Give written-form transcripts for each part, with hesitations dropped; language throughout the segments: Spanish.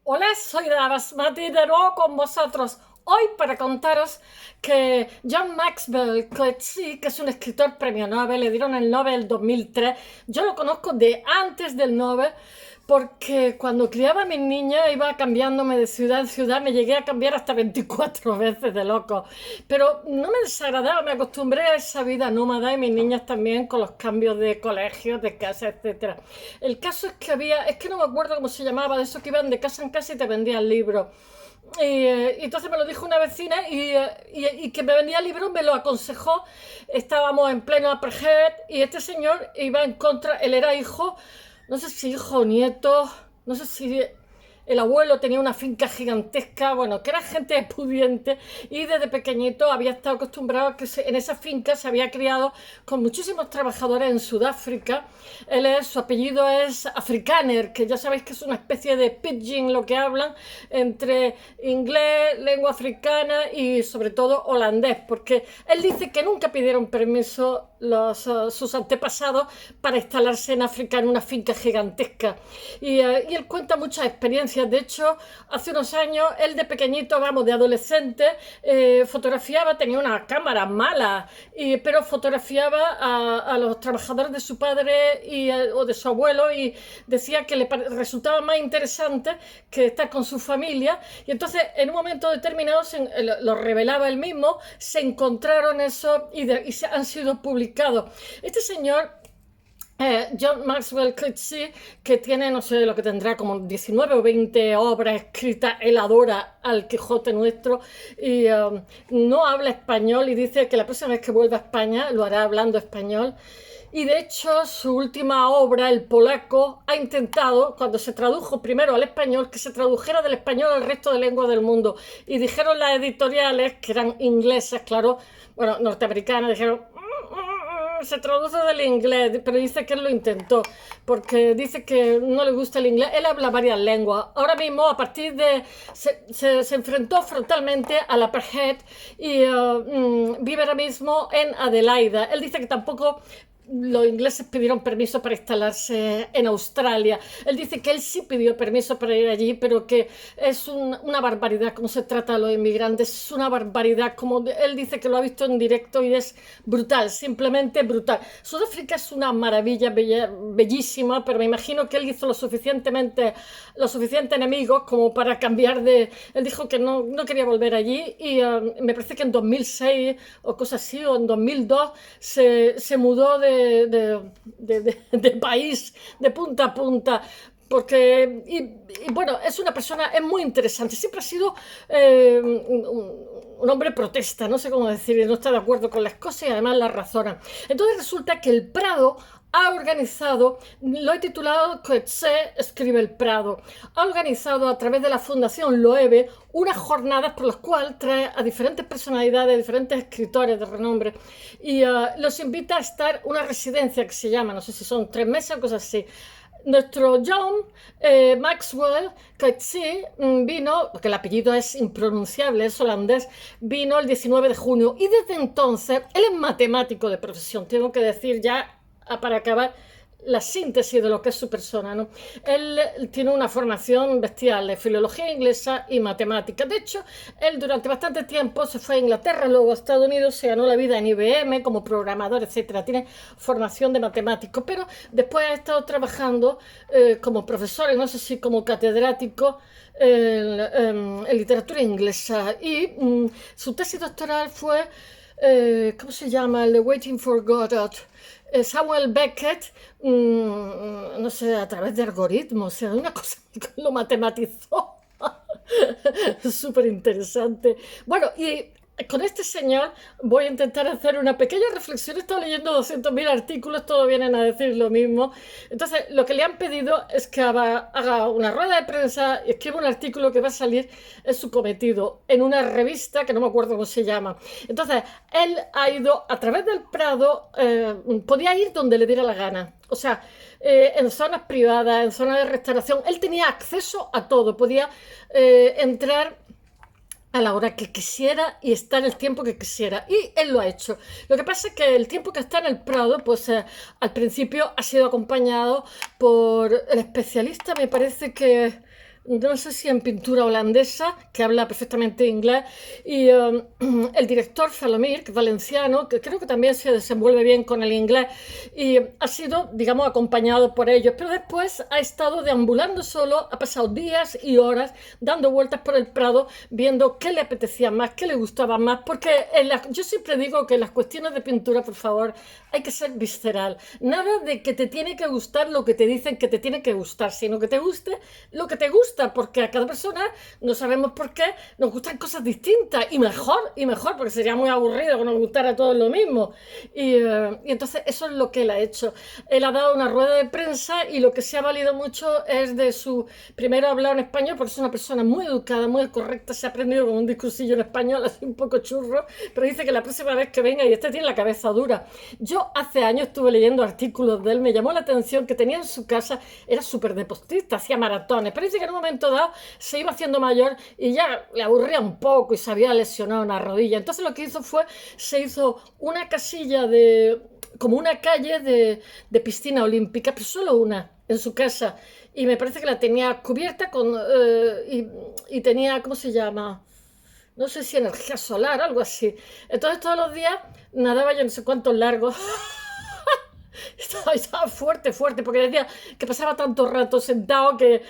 Hola, soy Dara Basmati de nuevo con vosotros. Hoy para contaros que John Maxwell Coetzee, que es un escritor premio Nobel, le dieron el Nobel en 2003. Yo lo conozco de antes del Nobel porque cuando criaba a mis niñas iba cambiándome de ciudad en ciudad, me llegué a cambiar hasta 24 veces de loco. Pero no me desagradaba, me acostumbré a esa vida nómada y mis niñas también con los cambios de colegio, de casa, etcétera. El caso es que no me acuerdo cómo se llamaba, de esos que iban de casa en casa y te vendían libros. Y entonces me lo dijo una vecina y que me vendía libros me lo aconsejó. Estábamos en pleno apartheid y este señor iba en contra, él era hijo, no sé si hijo o nieto, no sé si el abuelo tenía una finca gigantesca, bueno, que era gente pudiente y desde pequeñito había estado acostumbrado a que en esa finca se había criado con muchísimos trabajadores en Sudáfrica. Su apellido es Afrikaner, que ya sabéis que es una especie de pidgin lo que hablan entre inglés, lengua africana y sobre todo holandés, porque él dice que nunca pidieron permiso sus antepasados para instalarse en África en una finca gigantesca. Y él cuenta muchas experiencias. De hecho, hace unos años, él de pequeñito, vamos, de adolescente, fotografiaba, tenía una cámara mala, pero fotografiaba a los trabajadores de su padre o de su abuelo y decía que le resultaba más interesante que estar con su familia. Y entonces, en un momento determinado, lo revelaba él mismo, se encontraron eso y han sido publicados. Este señor John Maxwell Coetzee, que tiene, no sé, lo que tendrá como 19 o 20 obras escritas, él adora al Quijote nuestro y no habla español y dice que la próxima vez que vuelva a España lo hará hablando español. Y de hecho, su última obra, El Polaco, ha intentado, cuando se tradujo primero al español, que se tradujera del español al resto de lenguas del mundo. Y dijeron las editoriales, que eran inglesas, claro, bueno, norteamericanas, dijeron, se traduce del inglés, pero dice que él lo intentó, porque dice que no le gusta el inglés. Él habla varias lenguas. Ahora mismo, a partir de... se enfrentó frontalmente a la apartheid y vive ahora mismo en Adelaida. Él dice que tampoco los ingleses pidieron permiso para instalarse en Australia. Él dice que él sí pidió permiso para ir allí, pero que es una barbaridad cómo se trata a los inmigrantes, es una barbaridad, como él dice que lo ha visto en directo y es brutal, simplemente brutal. Sudáfrica es una maravilla, bellísima, pero me imagino que él hizo lo suficiente enemigos como para cambiar de... Él dijo que no quería volver allí y me parece que en 2006 o cosas así, o en 2002 se mudó de país de punta a punta porque bueno, es una persona, es muy interesante, siempre ha sido un hombre protesta, no sé cómo decir, no está de acuerdo con las cosas y además las razona. Entonces resulta que el Prado ha organizado, lo he titulado Coetzee escribe el Prado, ha organizado a través de la Fundación Loewe unas jornadas por las cuales trae a diferentes personalidades, diferentes escritores de renombre y los invita a estar una residencia que se llama, no sé si son 3 meses o cosas así. Nuestro John Maxwell Coetzee vino, porque el apellido es impronunciable, es holandés, vino el 19 de junio y desde entonces, él es matemático de profesión, tengo que decir ya para acabar la síntesis de lo que es su persona, ¿no? Él tiene una formación bestial de filología inglesa y matemática. De hecho, él durante bastante tiempo se fue a Inglaterra, luego a Estados Unidos, se ganó la vida en IBM como programador, etcétera. Tiene formación de matemático, pero después ha estado trabajando como profesor, y no sé si como catedrático, en literatura inglesa. Y su tesis doctoral fue, ¿cómo se llama? El de Waiting for Godot. Samuel Beckett, no sé, a través de algoritmos, o sea, una cosa que lo matematizó. Súper interesante. Bueno, y con este señor voy a intentar hacer una pequeña reflexión. He estado leyendo 200.000 artículos, todos vienen a decir lo mismo. Entonces, lo que le han pedido es que haga una rueda de prensa y escriba un artículo que va a salir, es su cometido, en una revista que no me acuerdo cómo se llama. Entonces, él ha ido a través del Prado, podía ir donde le diera la gana. O sea, en zonas privadas, en zonas de restauración, él tenía acceso a todo, podía entrar a la hora que quisiera y estar el tiempo que quisiera. Y él lo ha hecho. Lo que pasa es que el tiempo que está en el Prado, pues al principio ha sido acompañado por el especialista, me parece que no sé si en pintura holandesa, que habla perfectamente inglés, y el director Salomir, que es valenciano, que creo que también se desenvuelve bien con el inglés, y ha sido, digamos, acompañado por ellos, pero después ha estado deambulando solo, ha pasado días y horas dando vueltas por el Prado, viendo qué le apetecía más, qué le gustaba más, porque yo siempre digo que en las cuestiones de pintura, por favor, hay que ser visceral. Nada de que te tiene que gustar lo que te dicen que te tiene que gustar, sino que te guste lo que te gusta, porque a cada persona, no sabemos por qué, nos gustan cosas distintas y mejor, porque sería muy aburrido que nos gustara todo lo mismo. Y entonces eso es lo que él ha hecho. Él ha dado una rueda de prensa y lo que se ha valido mucho es de su, primero hablar en español, porque es una persona muy educada, muy correcta, se ha aprendido con un discursillo en español, así un poco churro, pero dice que la próxima vez que venga, y este tiene la cabeza dura. Yo hace años estuve leyendo artículos de él, me llamó la atención que tenía en su casa, era súper deportista, hacía maratones, pero dice que en un momento dado se iba haciendo mayor y ya le aburría un poco y se había lesionado una rodilla. Entonces lo que hizo fue, se hizo una casilla de, como una calle de piscina olímpica, pero solo una, en su casa. Y me parece que la tenía cubierta con, y tenía, ¿cómo se llama? No sé si energía solar, algo así. Entonces todos los días nadaba yo no sé cuántos largos. Estaba fuerte, fuerte, porque decía que pasaba tanto rato sentado que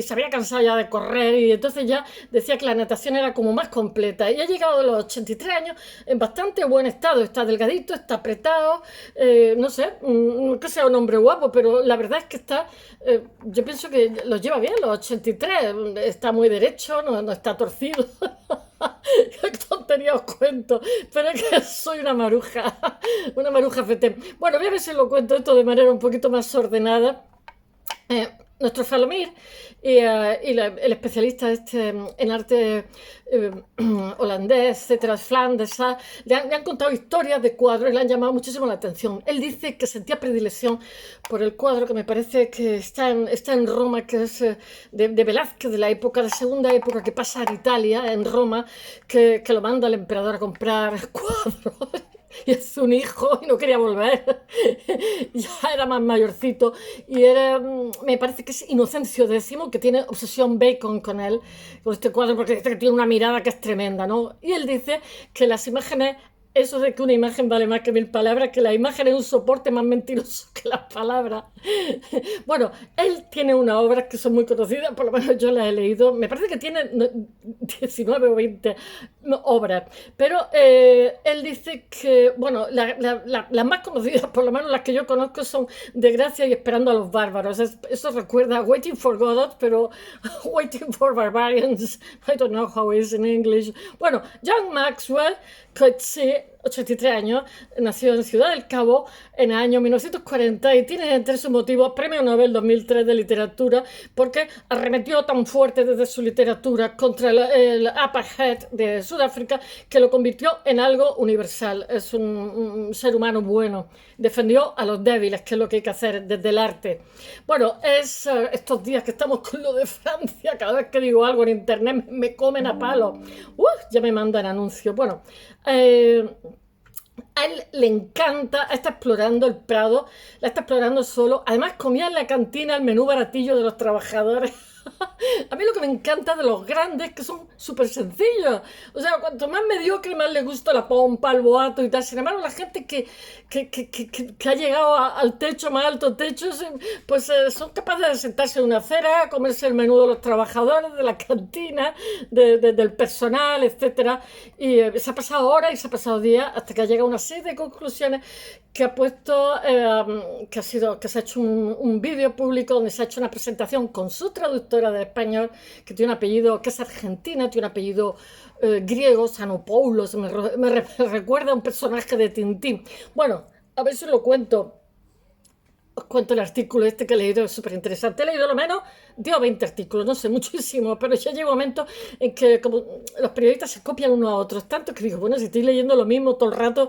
se había cansado ya de correr y entonces ya decía que la natación era como más completa. Y ha llegado a los 83 años en bastante buen estado. Está delgadito, está apretado, no sé, que sea un hombre guapo, pero la verdad es que está, yo pienso que lo lleva bien, los 83, está muy derecho, no está torcido. Qué tontería os cuento, pero es que soy una maruja fete. Bueno, voy a ver si lo cuento esto de manera un poquito más ordenada. Nuestro Falomir el especialista este en arte holandés, etcétera, Flandes, le han contado historias de cuadros y le han llamado muchísimo la atención. Él dice que sentía predilección por el cuadro que me parece que está en Roma, que es de Velázquez, de la época, de segunda época, que pasa en Italia, en Roma, que lo manda el emperador a comprar cuadros. Y es un hijo y no quería volver. Ya era más mayorcito. Y era, me parece que es Inocencio X, que tiene obsesión Bacon con él, con este cuadro, porque dice que tiene una mirada que es tremenda, ¿no? Y él dice que las imágenes, eso de que una imagen vale más que 1000 palabras, que la imagen es un soporte más mentiroso que las palabras. Bueno, él tiene unas obras que son muy conocidas, por lo menos yo las he leído. Me parece que tiene 19 o 20 obras, pero él dice que, bueno, las más conocidas, por lo menos las que yo conozco, son De Gracia y Esperando a los Bárbaros. Eso recuerda a Waiting for Godot, pero Waiting for Barbarians. I don't know how it is in English. Bueno, John Maxwell Coetzee, 83 años, nació en Ciudad del Cabo en el año 1940 y tiene entre sus motivos Premio Nobel 2003 de Literatura porque arremetió tan fuerte desde su literatura contra el apartheid de Sudáfrica que lo convirtió en algo universal. Es un ser humano bueno. Defendió a los débiles, que es lo que hay que hacer desde el arte. Bueno, estos días que estamos con lo de Francia, cada vez que digo algo en internet me comen a palo. Ya me mandan anuncios. Bueno, a él le encanta, está explorando el Prado, la está explorando solo. Además, comía en la cantina el menú baratillo de los trabajadores. A mí lo que me encanta de los grandes es que son súper sencillos. O sea, cuanto más mediocre, más le gusta la pompa, el boato y tal. Sin embargo, la gente que ha llegado al techo, más alto techo, pues son capaces de sentarse en una acera, comerse el menú de los trabajadores, de la cantina, del personal, etcétera. Y se ha pasado horas y se ha pasado días hasta que ha llegado a una serie de conclusiones que ha puesto, que se ha hecho un vídeo público donde se ha hecho una presentación con su traductora del español, que tiene un apellido, que es argentina, tiene un apellido griego, Sanopoulos, me recuerda a un personaje de Tintín. Bueno, a ver si lo cuento. Os cuento el artículo este que he leído, es súper interesante. He leído lo menos 10 o 20 artículos, no sé, muchísimo, pero ya llega un momento en que como los periodistas se copian unos a otros, tanto que digo, bueno, si estoy leyendo lo mismo todo el rato,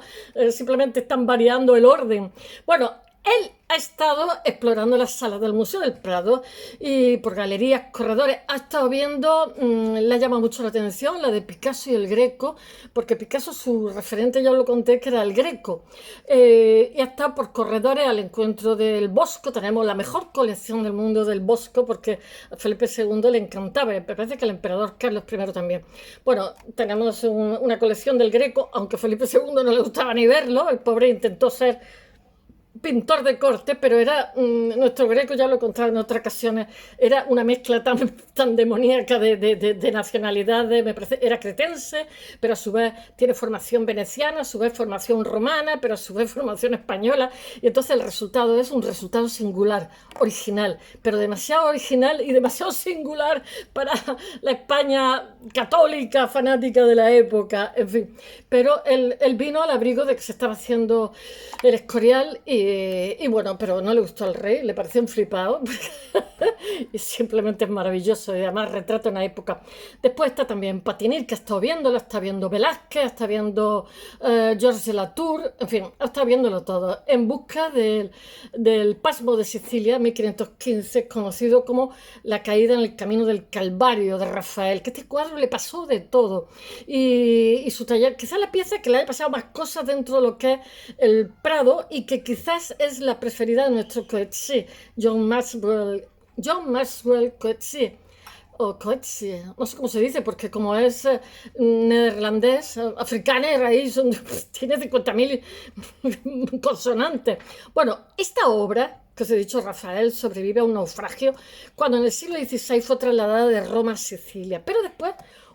simplemente están variando el orden. Bueno, Él ha estado explorando las salas del Museo del Prado y por galerías, corredores, ha estado viendo, le ha llamado mucho la atención la de Picasso y el Greco, porque Picasso, su referente, ya os lo conté, que era el Greco. Y ha estado por corredores al encuentro del Bosco. Tenemos la mejor colección del mundo del Bosco, porque a Felipe II le encantaba, me parece que al emperador Carlos I también. Bueno, tenemos una colección del Greco, aunque a Felipe II no le gustaba ni verlo, el pobre intentó ser pintor de corte, pero era nuestro Greco, ya lo he contado en otras ocasiones, era una mezcla tan demoníaca de nacionalidades. Me parece, era cretense, pero a su vez tiene formación veneciana, a su vez formación romana, pero a su vez formación española, y entonces el resultado es un resultado singular, original, pero demasiado original y demasiado singular para la España católica, fanática de la época, en fin. Pero él vino al abrigo de que se estaba haciendo el Escorial y bueno, pero no le gustó al rey, le pareció un flipado y simplemente es maravilloso y además retrata una época. Después está también Patinir, que ha estado viéndolo, está viendo Velázquez, está viendo Georges de Latour, en fin, ha estado viéndolo todo en busca del Pasmo de Sicilia, 1515, conocido como La caída en el camino del Calvario de Rafael, que este cuadro le pasó de todo y su taller, quizás la pieza que le haya pasado más cosas dentro de lo que es el Prado y que quizás es la preferida de nuestro Coetzee, John Maxwell Coetzee, o Coetzee, no sé cómo se dice, porque como es neerlandés, africano de raíz, tiene 50.000 consonantes. Bueno, esta obra, que os he dicho, Rafael sobrevive a un naufragio cuando en el siglo XVI fue trasladada de Roma a Sicilia, pero después,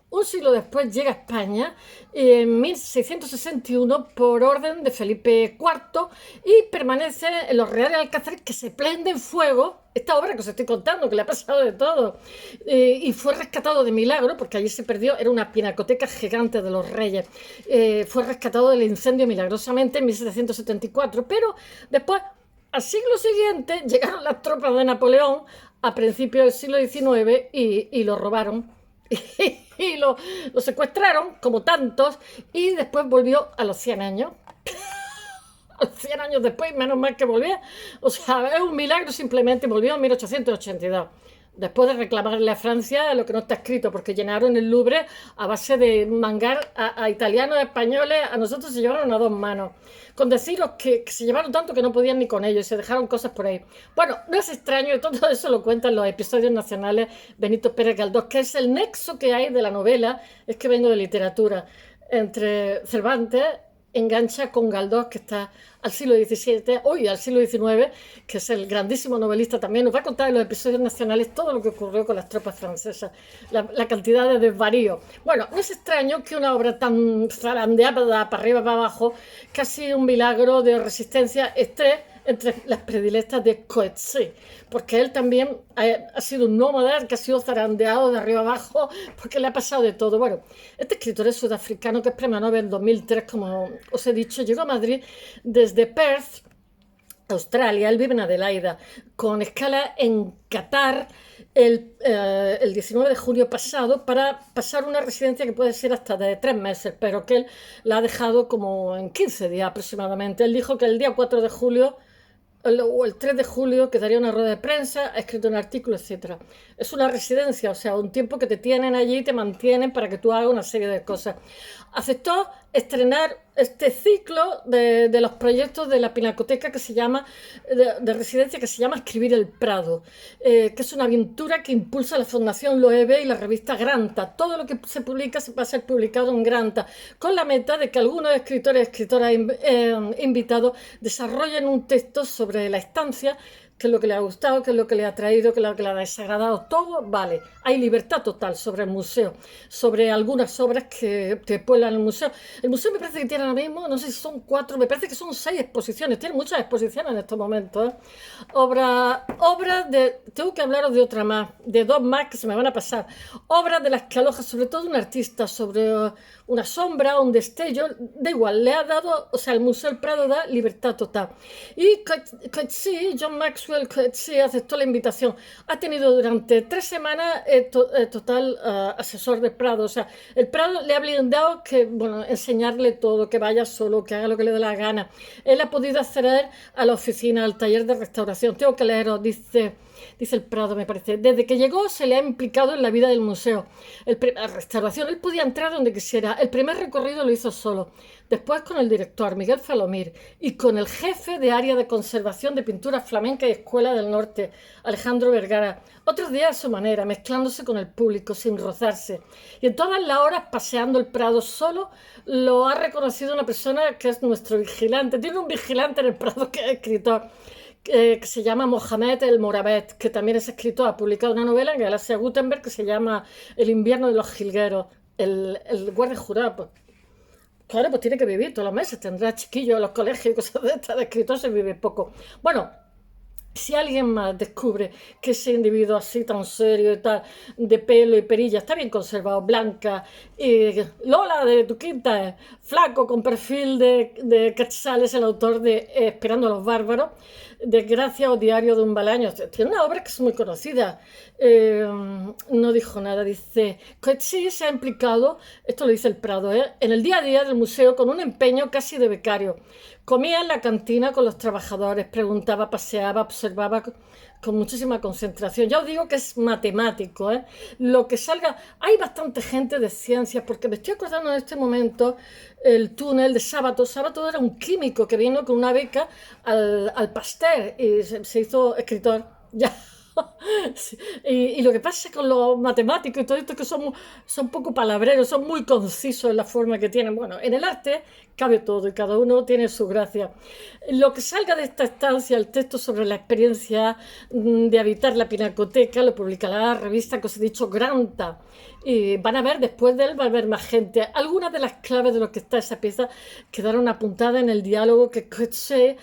un siglo después, llega a España en 1661 por orden de Felipe IV y permanece en los Reales Alcázares, que se prende en fuego. Esta obra que os estoy contando, que le ha pasado de todo, y fue rescatado de milagro, porque allí se perdió, era una pinacoteca gigante de los reyes, fue rescatado del incendio milagrosamente en 1774, pero después, al siglo siguiente, llegaron las tropas de Napoleón a principios del siglo XIX y lo robaron. Y lo secuestraron, como tantos, y después volvió a los 100 años. A los 100 años después, menos mal que volvió. O sea, es un milagro, simplemente volvió en 1882. Después de reclamarle a Francia lo que no está escrito, porque llenaron el Louvre a base de mangar a italianos, a españoles, a nosotros se llevaron a dos manos. Con deciros que se llevaron tanto que no podían ni con ellos y se dejaron cosas por ahí. Bueno, no es extraño, y todo eso lo cuentan los episodios nacionales Benito Pérez Galdós, que es el nexo que hay de la novela, es que vengo de literatura, entre Cervantes, engancha con Galdós, que está al siglo XVII, hoy al siglo XIX, que es el grandísimo novelista también. Nos va a contar en los episodios nacionales todo lo que ocurrió con las tropas francesas, la cantidad de desvarío. Bueno, no es extraño que una obra tan zarandeada para arriba, para abajo, casi un milagro de resistencia, esté entre las predilectas de Coetzee, porque él también ha sido un nómada que ha sido zarandeado de arriba abajo, porque le ha pasado de todo. Bueno, este escritor es sudafricano, que es premio Nobel en 2003, como os he dicho, llegó a Madrid desde Perth, Australia. Él vive en Adelaida, con escala en Qatar, el 19 de junio pasado, para pasar una residencia que puede ser hasta de 3 meses, pero que él la ha dejado como en 15 días aproximadamente. Él dijo que el día 4 de julio o el 3 de julio que daría una rueda de prensa, ha escrito un artículo, etc. Es una residencia, o sea, un tiempo que te tienen allí, te mantienen para que tú hagas una serie de cosas. Aceptó estrenar este ciclo de los proyectos de la pinacoteca que se llama, de residencia, que se llama Escribir el Prado, que es una aventura que impulsa la Fundación Loewe y la revista Granta. Todo lo que se publica va a ser publicado en Granta, con la meta de que algunos escritores y escritoras invitados desarrollen un texto sobre la estancia, qué es lo que le ha gustado, qué es lo que le ha traído, qué es lo que le ha desagradado, todo vale. Hay libertad total sobre el museo, sobre algunas obras que pueblan el museo. El museo me parece que tiene ahora mismo, no sé si son 4, me parece que son 6 exposiciones, tiene muchas exposiciones en estos momentos. Obras de, tengo que hablaros de otra más, de 2 más que se me van a pasar. Obras de las que aloja sobre todo un artista, sobre una sombra, un destello, da igual, le ha dado, o sea, el Museo del Prado da libertad total. Y Coetzee, John Maxwell Maxwell Coetzee aceptó la invitación. Ha tenido durante 3 semanas total asesor de Prado. O sea, el Prado le ha blindado que, bueno, enseñarle todo, que vaya solo, que haga lo que le dé la gana. Él ha podido acceder a la oficina, al taller de restauración. Tengo que leeros, dice el Prado, me parece. Desde que llegó se le ha implicado en la vida del museo. La restauración, él podía entrar donde quisiera. El primer recorrido lo hizo solo. Después con el director, Miguel Falomir, y con el jefe de área de conservación de pintura flamenca y Escuela del Norte, Alejandro Vergara. Otros días a su manera, mezclándose con el público, sin rozarse. Y en todas las horas, paseando el Prado solo, lo ha reconocido una persona que es nuestro vigilante. Tiene un vigilante en el Prado que es escritor, que se llama Mohamed El Morabet, que también es escritor, ha publicado una novela en Galaxia Gutenberg que se llama El invierno de los jilgueros. El guardia jurado, pues, claro, pues tiene que vivir todos los meses, tendrá chiquillos en los colegios y cosas de estas, de escritor se vive poco. Bueno, si alguien más descubre que ese individuo así tan serio y tal, de pelo y perilla, está bien conservado, blanca, y Lola de tu quinta, flaco, con perfil de Quetzal, es el autor de Esperando a los bárbaros, Desgracia o Diario de un Balaño. Tiene una obra que es muy conocida. No dijo nada, dice Coetzee se ha implicado, esto lo dice el Prado, en el día a día del museo con un empeño casi de becario. Comía en la cantina con los trabajadores, preguntaba, paseaba, observaba con muchísima concentración. Ya os digo que es matemático, ¿eh? Lo que salga... Hay bastante gente de ciencias, porque me estoy acordando en este momento el túnel de Sábato. Sábato era un químico que vino con una beca al Pasteur y se hizo escritor. Ya. Sí. Y lo que pasa con los matemáticos y todo esto es que son poco palabreros, son muy concisos en la forma que tienen. Bueno, en el arte cabe todo y cada uno tiene su gracia. Lo que salga de esta estancia, el texto sobre la experiencia de habitar la Pinacoteca, lo publicará la revista que os he dicho, Granta. Y van a ver, después de él va a haber más gente. Algunas de las claves de lo que está esa pieza quedaron apuntadas en el diálogo que Coetzee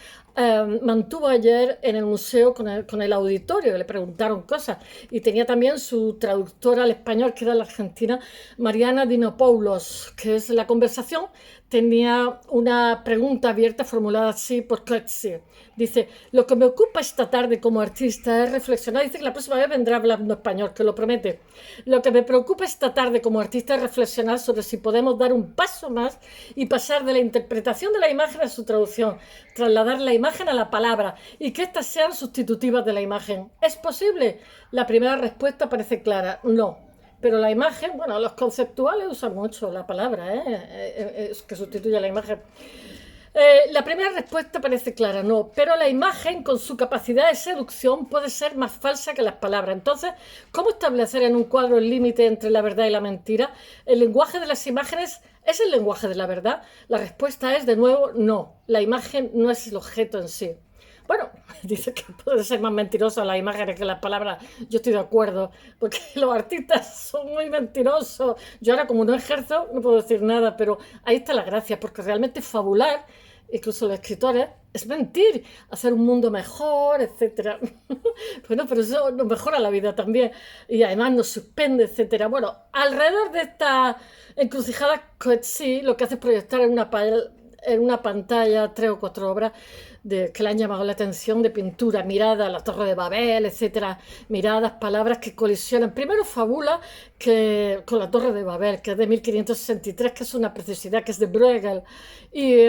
mantuvo ayer en el museo con el auditorio, le preguntaron cosas, y tenía también su traductora al español, que era la argentina Mariana Dinopoulos, que es la conversación. Tenía una pregunta abierta formulada así por Coetzee. Dice, lo que me ocupa esta tarde como artista es reflexionar. Dice que la próxima vez vendrá hablando español, que lo promete. Lo que me preocupa esta tarde como artista es reflexionar sobre si podemos dar un paso más y pasar de la interpretación de la imagen a su traducción, trasladar la imagen a la palabra y que éstas sean sustitutivas de la imagen. ¿Es posible? La primera respuesta parece clara, no. Pero la imagen, bueno, los conceptuales usan mucho la palabra, que sustituye a la imagen. La primera respuesta parece clara, no, pero la imagen con su capacidad de seducción puede ser más falsa que las palabras. Entonces, ¿cómo establecer en un cuadro el límite entre la verdad y la mentira? ¿El lenguaje de las imágenes es el lenguaje de la verdad? La respuesta es, de nuevo, no. La imagen no es el objeto en sí. Bueno, dice que puede ser más mentirosa las imágenes que las palabras. Yo estoy de acuerdo, porque los artistas son muy mentirosos. Yo ahora, como no ejerzo, no puedo decir nada, pero ahí está la gracia, porque realmente fabular, incluso los escritores, es mentir, hacer un mundo mejor, etcétera. Bueno, pero eso nos mejora la vida también, y además nos suspende, etcétera. Bueno, alrededor de esta encrucijada, Coetzee lo que hace es proyectar en una pantalla 3 o 4 obras que le han llamado la atención, de pintura, mirada, la Torre de Babel, etcétera, miradas, palabras que colisionan. Primero fabula con la Torre de Babel, que es de 1563, que es una preciosidad, que es de Bruegel. Y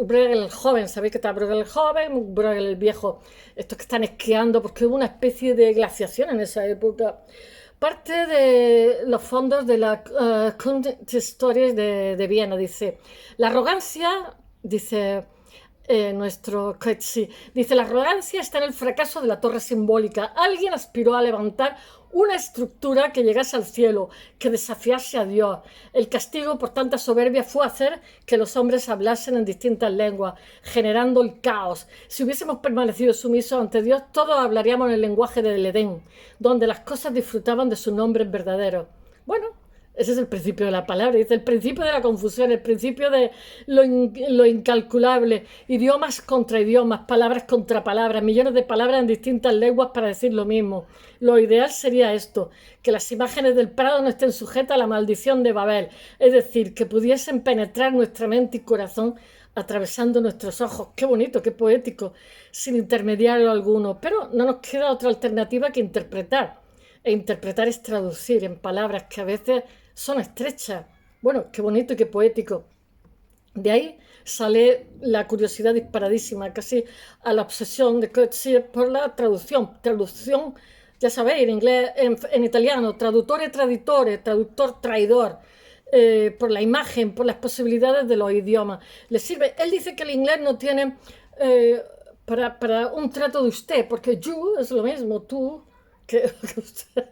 Bruegel el joven, sabéis que está Bruegel el joven, Bruegel el viejo, estos que están esquiando, porque hubo una especie de glaciación en esa época. Parte de los fondos de la Kunsthistorie de Viena, dice, la arrogancia, dice nuestro Coetzee, dice, la arrogancia está en el fracaso de la torre simbólica. Alguien aspiró a levantar una estructura que llegase al cielo, que desafiase a Dios. El castigo por tanta soberbia fue hacer que los hombres hablasen en distintas lenguas, generando el caos. Si hubiésemos permanecido sumisos ante Dios, todos hablaríamos en el lenguaje del Edén, donde las cosas disfrutaban de sus nombres verdaderos. Bueno, ese es el principio de la palabra, dice, el principio de la confusión, el principio de lo incalculable, idiomas contra idiomas, palabras contra palabras, millones de palabras en distintas lenguas para decir lo mismo. Lo ideal sería esto, que las imágenes del Prado no estén sujetas a la maldición de Babel, es decir, que pudiesen penetrar nuestra mente y corazón atravesando nuestros ojos. Qué bonito, qué poético, sin intermediario alguno. Pero no nos queda otra alternativa que interpretar. E interpretar es traducir en palabras que a veces son estrechas. Bueno, qué bonito y qué poético. De ahí sale la curiosidad disparadísima, casi a la obsesión de Coetzee por la traducción. Traducción, ya sabéis, en inglés, en italiano, traduttore traditore, traductor traidor. Por la imagen, por las posibilidades de los idiomas. Le sirve. Él dice que el inglés no tiene para un trato de usted, porque you es lo mismo, tú, que usted.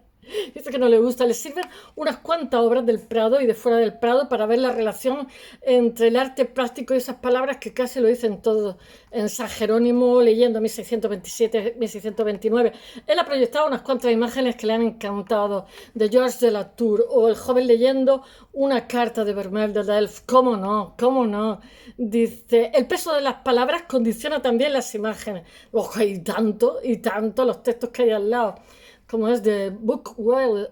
Dice que no le gusta. Le sirven unas cuantas obras del Prado y de fuera del Prado para ver la relación entre el arte práctico y esas palabras que casi lo dicen todo. En San Jerónimo, leyendo 1627, 1629, él ha proyectado unas cuantas imágenes que le han encantado, de Georges de la Tour, o el joven leyendo una carta de Vermeer de Delft. ¿Cómo no? ¿Cómo no? Dice, el peso de las palabras condiciona también las imágenes. Ojo, y tanto los textos que hay al lado. Como es de Book Wall,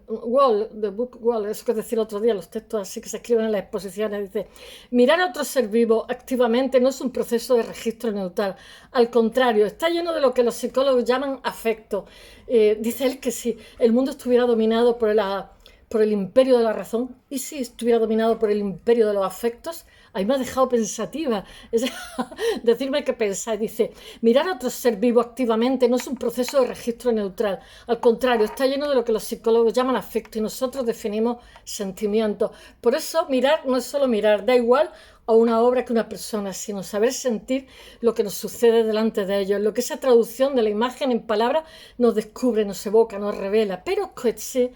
eso que decía el otro día, los textos así que se escriben en las exposiciones. Dice, mirar a otro ser vivo activamente no es un proceso de registro neutral. Al contrario, está lleno de lo que los psicólogos llaman afecto. Dice él que si el mundo estuviera dominado por el imperio de la razón, y si estuviera dominado por el imperio de los afectos, ahí me ha dejado pensativa. Es decirme que pensáis. Dice, mirar a otro ser vivo activamente no es un proceso de registro neutral. Al contrario, está lleno de lo que los psicólogos llaman afecto y nosotros definimos sentimientos. Por eso mirar no es solo mirar, da igual a una obra que una persona, sino saber sentir lo que nos sucede delante de ellos, lo que esa traducción de la imagen en palabras nos descubre, nos evoca, nos revela. Pero Coetzee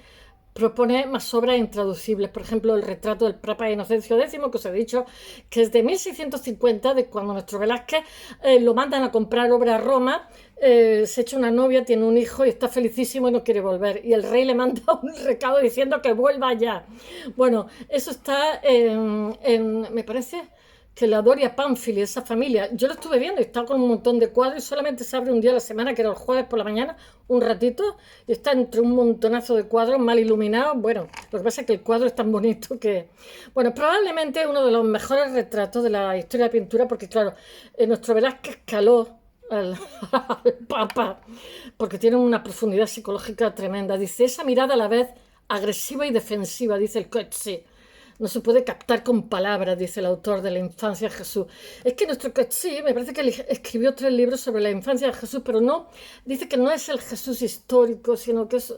propone más obras intraducibles, por ejemplo, el retrato del Papa Inocencio X, que os he dicho, que es de 1650, de cuando nuestro Velázquez lo mandan a comprar obra a Roma, se echa una novia, tiene un hijo y está felicísimo y no quiere volver. Y el rey le manda un recado diciendo que vuelva ya. Bueno, eso está me parece que la Doria Pamphili, esa familia, yo lo estuve viendo y estaba con un montón de cuadros y solamente se abre un día a la semana, que era el jueves por la mañana, un ratito, y está entre un montonazo de cuadros mal iluminados. Bueno, lo que pasa es que el cuadro es tan bonito que... Bueno, probablemente uno de los mejores retratos de la historia de la pintura, porque claro, nuestro Velázquez caló al Papa, porque tiene una profundidad psicológica tremenda. Dice, esa mirada a la vez agresiva y defensiva, dice el Coetzee. No se puede captar con palabras, dice el autor de La infancia de Jesús. Es que nuestro Coetzee, me parece que escribió 3 libros sobre la infancia de Jesús, pero no, dice que no es el Jesús histórico, sino que es...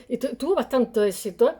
y tuvo bastante éxito, ¿eh?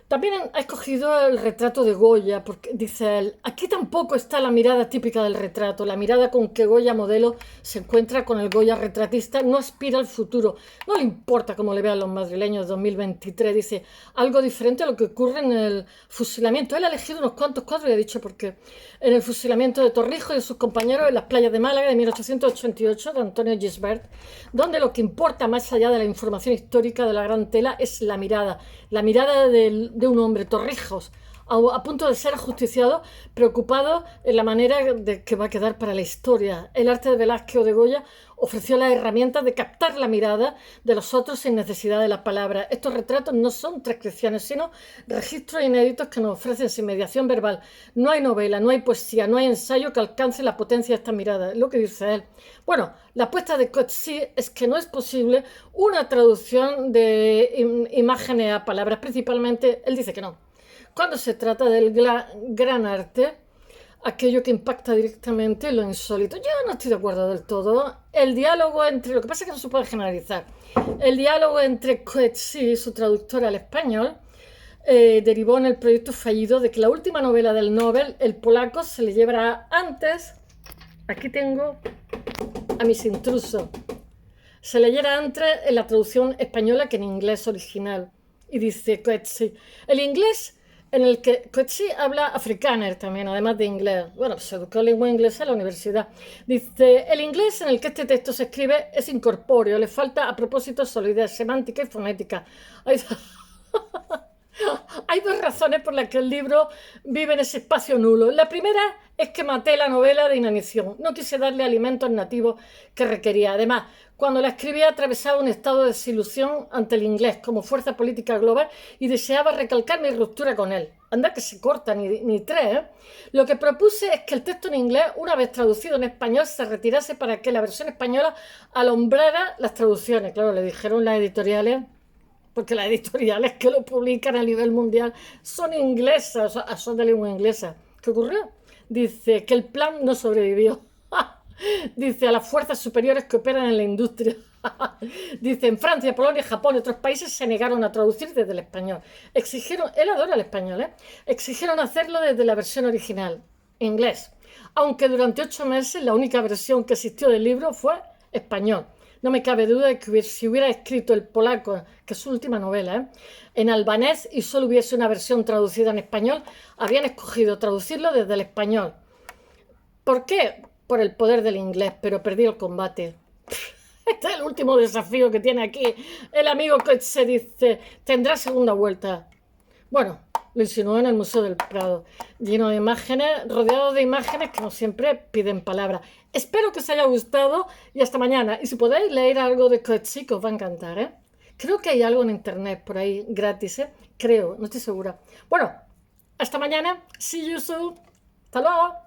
También ha escogido el retrato de Goya, porque dice él, aquí tampoco está la mirada típica del retrato, la mirada con que Goya modelo se encuentra con el Goya retratista, no aspira al futuro, no le importa cómo le vean los madrileños de 2023, dice, algo diferente a lo que ocurre en el fusilamiento. Él ha elegido unos cuantos cuadros y ha dicho por qué. En el fusilamiento de Torrijos y de sus compañeros en las playas de Málaga de 1888, de Antonio Gisbert, donde lo que importa más allá de la información histórica de la gran tela es la mirada de un hombre, Torrijos, a punto de ser ajusticiado, preocupado en la manera de que va a quedar para la historia. El arte de Velázquez o de Goya ofreció las herramientas de captar la mirada de los otros sin necesidad de la palabra. Estos retratos no son transcripciones, sino registros inéditos que nos ofrecen sin mediación verbal. No hay novela, no hay poesía, no hay ensayo que alcance la potencia de esta mirada, es lo que dice él. Bueno, la apuesta de Coetzee es que no es posible una traducción de imágenes a palabras, principalmente, él dice que no. Cuando se trata del gran arte, aquello que impacta directamente lo insólito. Yo no estoy de acuerdo del todo. El diálogo entre... Lo que pasa es que no se puede generalizar. El diálogo entre Coetzee y su traductora al español derivó en el proyecto fallido de que la última novela del Nobel, el polaco, se le llevará antes... Aquí tengo a mis intrusos. Se leyera antes en la traducción española que en inglés original. Y dice Coetzee, el inglés... en el que Coetzee habla afrikáner también, además de inglés. Bueno, se educó en lengua inglesa en la universidad. Dice, el inglés en el que este texto se escribe es incorpóreo, le falta a propósito solidez semántica y fonética. Hay dos razones por las que el libro vive en ese espacio nulo. La primera es que maté la novela de inanición. No quise darle alimentos nativos que requería. Además, cuando la escribía atravesaba un estado de desilusión ante el inglés como fuerza política global y deseaba recalcar mi ruptura con él. Anda que se corta, ni tres, ¿eh? Lo que propuse es que el texto en inglés, una vez traducido en español, se retirase para que la versión española alumbrara las traducciones. Claro, le dijeron las editoriales, porque las editoriales que lo publican a nivel mundial son inglesas, son de lengua inglesa. ¿Qué ocurrió? Dice que el plan no sobrevivió. Dice a las fuerzas superiores que operan en la industria. Dice en Francia, Polonia, Japón y otros países se negaron a traducir desde el español. Exigieron, él adora el español, exigieron hacerlo desde la versión original, inglés. Aunque durante 8 meses la única versión que existió del libro fue español. No me cabe duda de que si hubiera escrito el polaco, que es su última novela, en albanés y solo hubiese una versión traducida en español, habrían escogido traducirlo desde el español. ¿Por qué? Por el poder del inglés, pero perdí el combate. Este es el último desafío que tiene aquí el amigo que se dice, tendrá segunda vuelta. Bueno, lo insinuó en el Museo del Prado, lleno de imágenes, rodeado de imágenes que no siempre piden palabras. Espero que os haya gustado y hasta mañana. Y si podéis leer algo de Coetzee, que os va a encantar, ¿eh? Creo que hay algo en internet por ahí gratis, ¿eh? Creo, no estoy segura. Bueno, hasta mañana. See you soon. Hasta luego.